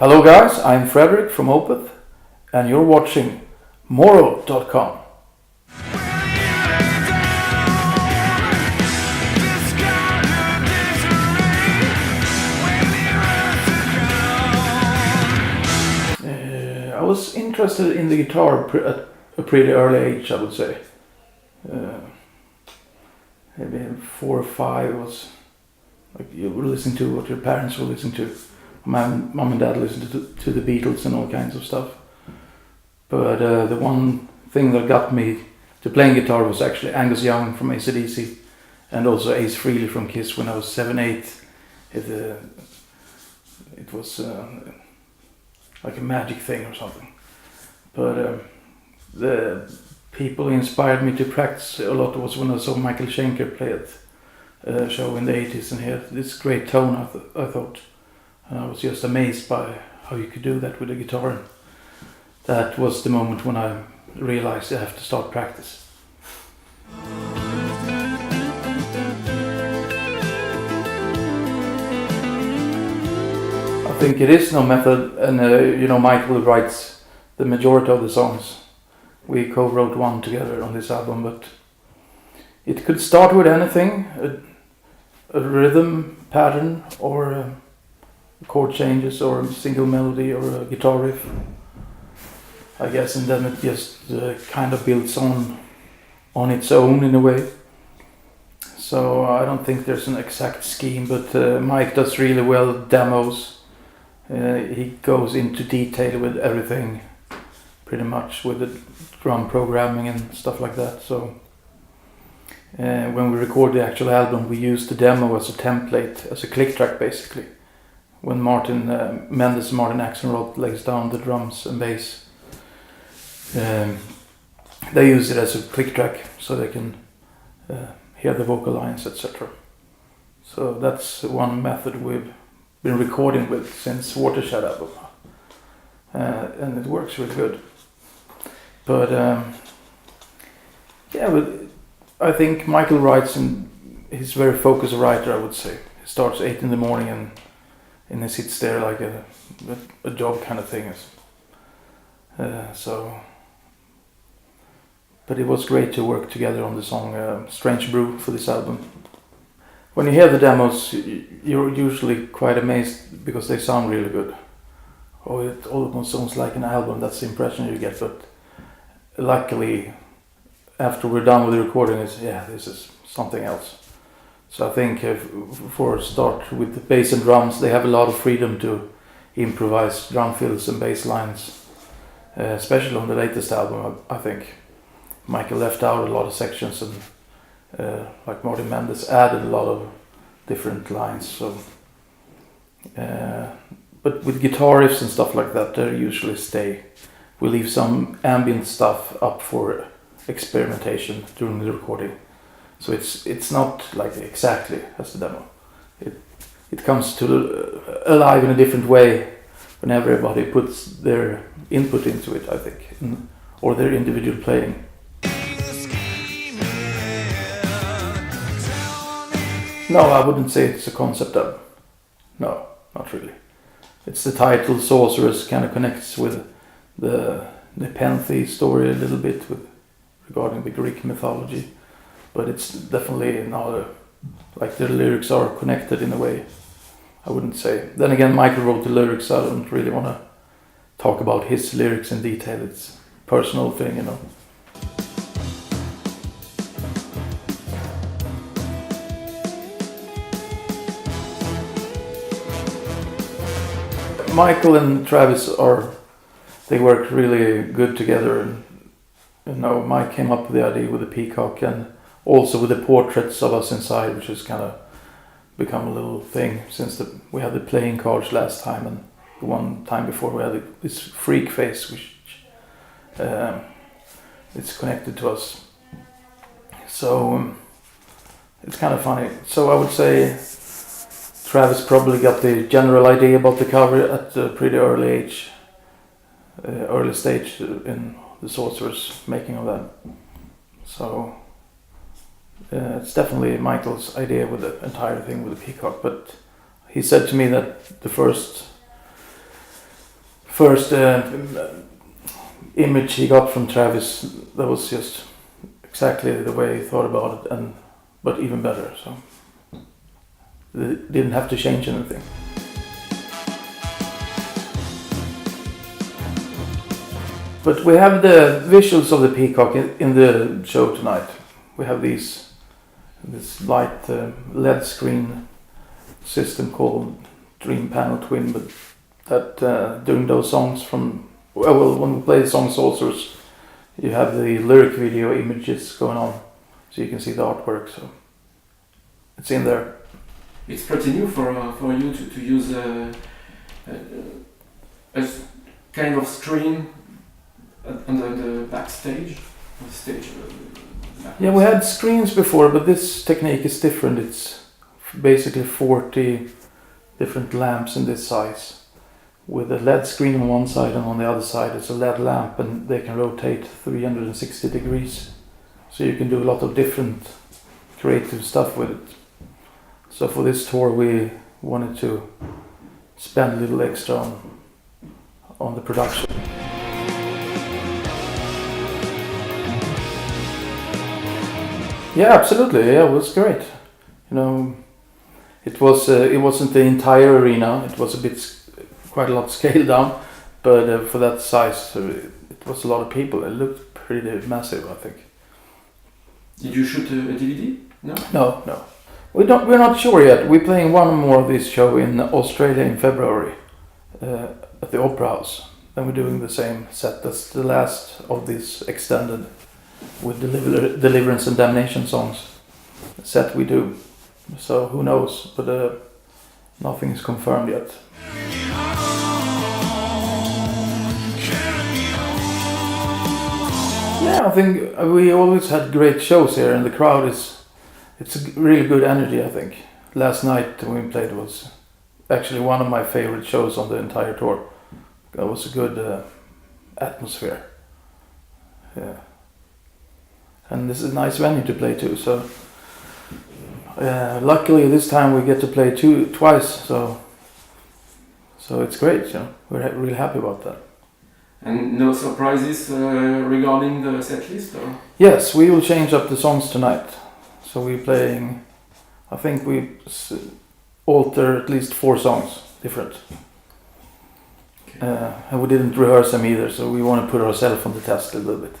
Hello guys, I'm Fredrik from Opeth and you're watching Morow.com. I was interested in the guitar at a pretty early age, I would say. Maybe 4 or 5 was like you were listening to what your parents were listening to. My mom and dad listened to the Beatles and all kinds of stuff. But the one thing that got me to playing guitar was actually Angus Young from AC/DC and also Ace Frehley from Kiss when I was 7, 8. It was like a magic thing or something. But the people who inspired me to practice a lot was when I saw Michael Schenker play at a show in the 80s, and he had this great tone, I thought. And I was just amazed by how you could do that with a guitar. And that was the moment when I realized I have to start practice. I think it is no method, and Michael writes the majority of the songs. We co-wrote one together on this album, but it could start with anything, a rhythm pattern or chord changes or a single melody or a guitar riff, I guess, and then it just kind of builds on its own in a way. So I don't think there's an exact scheme, but Mike does really well demos. He goes into detail with everything, pretty much, with the drum programming and stuff like that. So when we record the actual album, we use the demo as a template, as a click track basically. When Martin Axelrod lays down the drums and bass, they use it as a click track so they can hear the vocal lines, etc. So that's one method we've been recording with since Watershed album, and it works really good. But I think Michael writes, and he's a very focused writer, I would say. He starts 8 in the morning and he sits there like a job kind of thing. But it was great to work together on the song Strange Brew for this album. When you hear the demos, you're usually quite amazed because they sound really good. Oh, it almost sounds like an album, that's the impression you get. But luckily, after we're done with the recording, this is something else. So I think for a start with the bass and drums, they have a lot of freedom to improvise drum fills and bass lines, especially on the latest album. I think Michael left out a lot of sections, and like Martin Mendes added a lot of different lines. So, but with guitar riffs and stuff like that, they usually stay. We leave some ambient stuff up for experimentation during the recording. So it's not like exactly as the demo. It comes to alive in a different way when everybody puts their input into it, I think, or their individual playing. No, I wouldn't say it's a concept album. No, not really. It's the title Sorceress kind of connects with the Nepenthe story a little bit regarding the Greek mythology. But it's definitely not like the lyrics are connected in a way, I wouldn't say. Then again, Michael wrote the lyrics, so I don't really want to talk about his lyrics in detail. It's a personal thing, you know. Michael and Travis they work really good together. And, Mike came up with the idea with the Peacock and also with the portraits of us inside, which has kind of become a little thing since we had the playing cards last time, and the one time before we had this freak face, which it's connected to us. So it's kind of funny. So I would say Travis probably got the general idea about the cover at a pretty early stage in the Sorceress making of that. So it's definitely Michael's idea with the entire thing with the Peacock, but he said to me that the first first image he got from Travis, that was just exactly the way he thought about it, but even better. So they didn't have to change anything. But we have the visuals of the Peacock in the show tonight. We have this light LED screen system called Dream Panel Twin, but that during those songs when we play the song Sorceress, you have the lyric video images going on, so you can see the artwork. So it's in there. It's pretty new for you to use a kind of screen under the backstage, stage. Yeah, we had screens before, but this technique is different. It's basically 40 different lamps in this size, with a LED screen on one side, and on the other side it's a LED lamp, and they can rotate 360 degrees. So you can do a lot of different creative stuff with it. So for this tour we wanted to spend a little extra on the production. Yeah, absolutely. Yeah, it was great. You know, it wasn't the entire arena. It was quite a lot scaled down, but for that size, it was a lot of people. It looked pretty massive, I think. Did you shoot a DVD? No. No. We're not sure yet. We're playing one more of this show in Australia in February at the Opera House. Then we're doing the same set. That's the last of this extended with Deliverance and Damnation songs set we do. So who knows? But nothing is confirmed yet. Yeah, I think we always had great shows here, and the crowd it's a really good energy, I think. Last night when we played was actually one of my favorite shows on the entire tour. It was a good atmosphere. Yeah. And this is a nice venue to play to, so luckily this time we get to play twice, so it's great, you know. We're really happy about that. And no surprises regarding the set list? Or? Yes, we will change up the songs tonight. So we're playing, I think we alter at least 4 songs different. Okay. And we didn't rehearse them either, so we want to put ourselves on the test a little bit.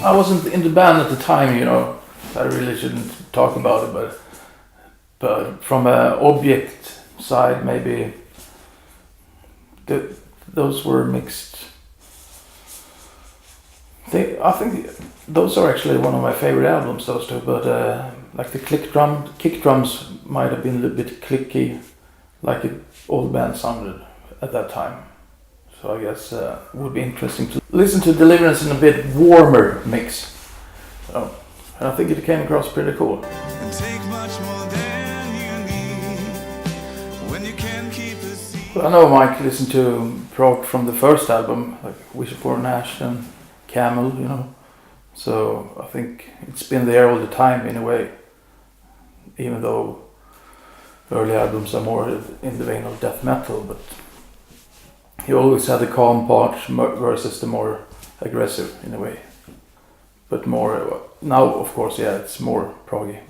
I wasn't in the band at the time, you know. I really shouldn't talk about it, but from an object side, maybe those were mixed. I think those are actually one of my favorite albums, those two. But like the kick drums might have been a little bit clicky, like all band sounded at that time. So I guess it would be interesting to listen to Deliverance in a bit warmer mix. So, and I think it came across pretty cool. I know Mike listened to Prog from the first album, like Wish Upon Ash and Camel, you know. So I think it's been there all the time in a way, even though early albums are more in the vein of death metal, but he always had the calm part versus the more aggressive in a way. But more now, of course, yeah, it's more proggy.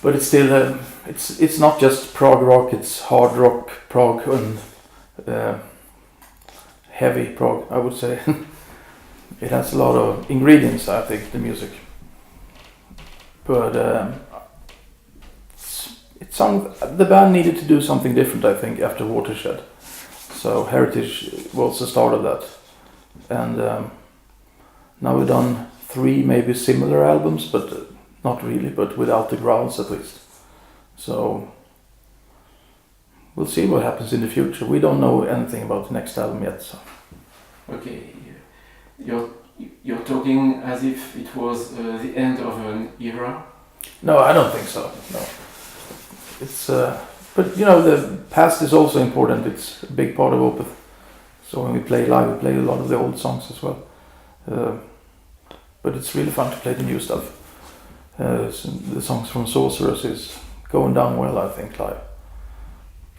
But it's still it's not just prog rock. It's hard rock prog and heavy prog, I would say. It has a lot of ingredients, I think, the music. But the band needed to do something different, I think, after Watershed. So Heritage was the start of that. And now we've done 3 maybe similar albums, but not really, but without the growls at least. So we'll see what happens in the future. We don't know anything about the next album yet. So. Okay, you're talking as if it was the end of an era? No, I don't think so. No, it's but you know, the past is also important. It's a big part of Opeth. So when we play live, we play a lot of the old songs as well. But it's really fun to play the new stuff. The songs from Sorceress is going down well, I think, live.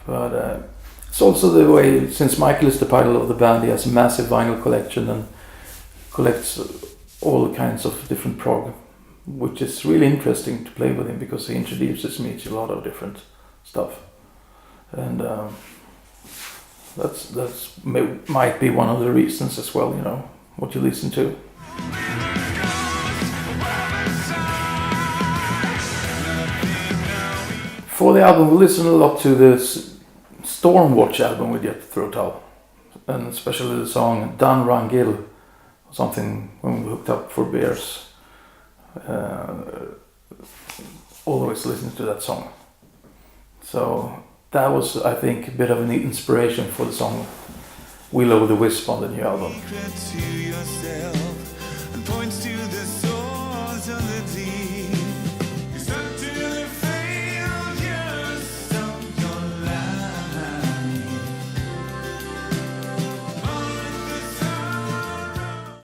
But it's also the way, since Michael is the pilot of the band, he has a massive vinyl collection and collects all kinds of different prog, which is really interesting to play with him because he introduces me to a lot of different stuff. And might be one of the reasons as well, what you listen to. For the album, we listened a lot to this Stormwatch album with Jethro Tull, and especially the song Dan Rangil, something when we hooked up for beers. Always listening to that song. So that was, I think, a bit of an inspiration for the song Will O' the Wisp on the new album. To yourself and points to the source of the deep.